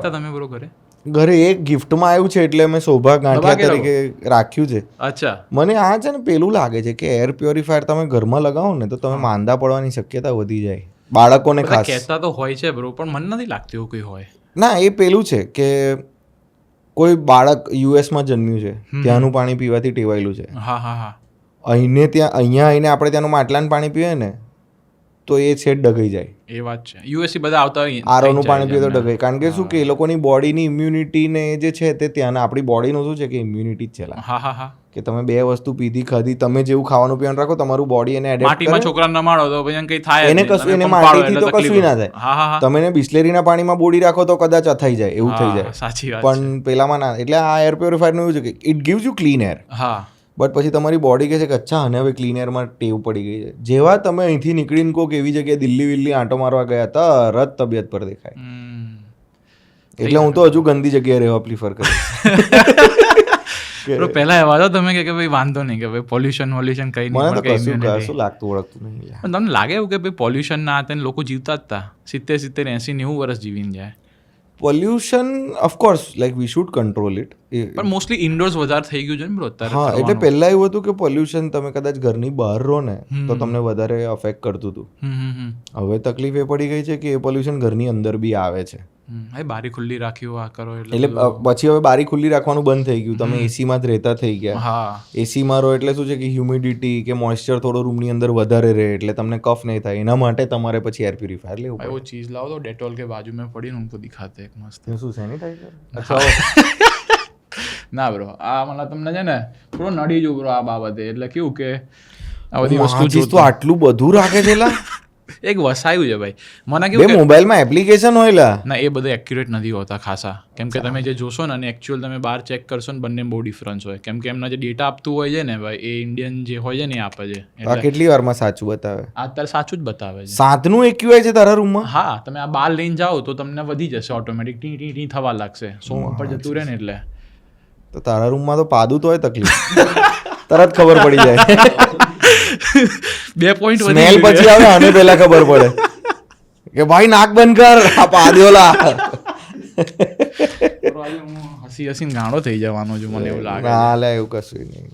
રાખતા તમે બ્રો ઘરે? ઘરે એક ગિફ્ટમાં આવ્યું છે એટલે મેં સૌભાગ્ય ગાંઠિયા તરીકે રાખ્યું છે. અચ્છા. મને આ છે ને પેલું લાગે છે કે એર પ્યોરિફાયર તમે ઘરમાં લગાવો ને તો તમે માંદા પડવાની શક્યતા વધી જાય, બાળકોને ખાસ. કહેતા તો હોય છે બ્રો, પણ મને નથી લાગતું એવું કંઈ હોય. ના, એ પેલું છે કે કોઈ બાળક યુએસમાં જન્મ્યું છે, ત્યાંનું પાણી પીવાથી ટેવાયેલું છે. હા હા હા. અહીંયા આવીને આપણે ત્યાંનું માટલાનું પાણી પીએ ને તો એ છેડ ડગાઈ જાય. એ વાત છે. યુએસથી બધા આવતા હોય આરોનું પાણી પીએ તો ડગાઈ, કારણ કે શું કે એ લોકોની બોડીની ઇમ્યુનિટી ને જે છે તે ત્યાંના, આપણી બોડીનું શું છે કે ઇમ્યુનિટી જ છે. હા હા હા. કે તમે 2 વસ્તુ પીધી ખાધી, તમે જેવું ખાવાનું પીવાનું રાખો તમારું બોડી એને એડેપ્ટ કરે. માટીમાં છોકરાને રમાડો તો પછી કંઈ થાય એને કશું, એને માટીથી તો કશું ના થાય. હા હા હા. તમે એને બિસ્લેરીના પાણીમાં બોડી રાખો તો કદાચ અથાઈ જાય, એવું થઈ જાય. સાચી વાત. પણ પેલામાં ના. એટલે આ એર પ્યોરિફાયરનું એવું છે કે it gives you clean air. હા. બટ પછી તમારી બોડી કહે છે કે અચ્છા અને હવે ક્લીન એરમાં ટેવ પડી ગઈ છે. જેવા તમે અહીંથી નીકળીને કોઈક એવી જગ્યાએ દિલ્હી આંટો મારવા ગયા તરત તબિયત પર દેખાય. એટલે હું તો હજુ ગંદી જગ્યાએ રહેવા પ્રિફર કરું. પહેલા એવા તો તમે કે ભાઈ વાંધો નહીં કે ભાઈ પોલ્યુશન કંઈ નહીં, મને તો કશું લાગતું ઓળખતું નહીં. પણ તમને લાગે એવું કે ભાઈ પોલ્યુશન ના હતા લોકો જીવતા જ હતા 70, 80, 90 વર્ષ જીવીને જાય? Pollution of course like we should control it, પણ મોસ્ટલી ઇન્ડોર્સ વધારે થઈ ગયું છે ને બ્રો અત્યારે. હા, એટલે પહેલા એવું હતું કે પોલ્યુશન તમે કદાચ ઘરની બહાર રહો ને તો તમને વધારે અફેક્ટ કરતું હતું. હવે તકલીફ એ પડી ગઈ છે કે એ પોલ્યુશન ઘરની અંદર બી આવે છે. બારી ખુલ્લી રાખ્યું આ કરો એટલે પછી હવે બારી ખુલ્લી રાખવાનું બંધ થઈ ગયું. તમે એસીમાં જ રહેતા થઈ ગયા. હા, એસીમાં રહો એટલે શું છે કે હ્યુમિડિટી કે મોઇસ્ચર થોડો રૂમની અંદર વધારે રહે એટલે તમને કફ નહીં થાય. એના માટે તમારે પછી એર પ્યુરિફાયર લેવું પડે. એવો ચીઝ લાવો તો ડેટોલ કે બાજુ મેં પડી ઉनको દિખાતે એક મસ્ત. શું સેનિટાઈઝર? ના બ્રો, આ મને તમને છે ને થોડો નડી જવું બ્રો આ બાબતે. એટલે કેવું કે આ બધી વસ્તુ તો આટલું બધું રાખે છે લા. એક વસાયું છે ભાઈ મને કેવું કે મોબાઈલમાં એપ્લિકેશન હોય લા. ના, એ બધા એક્યુરેટ નથી હોતા ખાસા. કેમ કે તમે જે જોશો ને અને એકચ્યુઅલ તમે બહાર ચેક કરશો ને બંને બહુ ડિફરન્સ હોય. કેમ કે એમના જે ડેટા આપતું હોય છે ને ભાઈ, એ ઇન્ડિયન જે હોય છે ને એ આપે છે. આ કેટલી વારમાં સાચું બતાવે? અત્યારે સાચું જ બતાવે છે. 7નું એક્યુઆઈ છે તારા રૂમમાં? હા, તમે આ બાર લઈને જાઓ તો તમને વધી જશે ઓટોમેટિક, ટી ટી ટી થવા લાગશે 100 ઉપર જતું રહે ને. એટલે તો તારા રૂમમાં તો પાદું તો હોય તકલીફ તરત ખબર પડી જાય. 2 પોઈન્ટ સ્મેલ પછી આવે આને પહેલા ખબર પડે કે ભાઈ નાક બંધ કર, આ પાદ્યોલા. હસી હસીને ગાણો થઈ જવાનો જો મને એવું લાગે. ના લે, એવું કશું નહીં.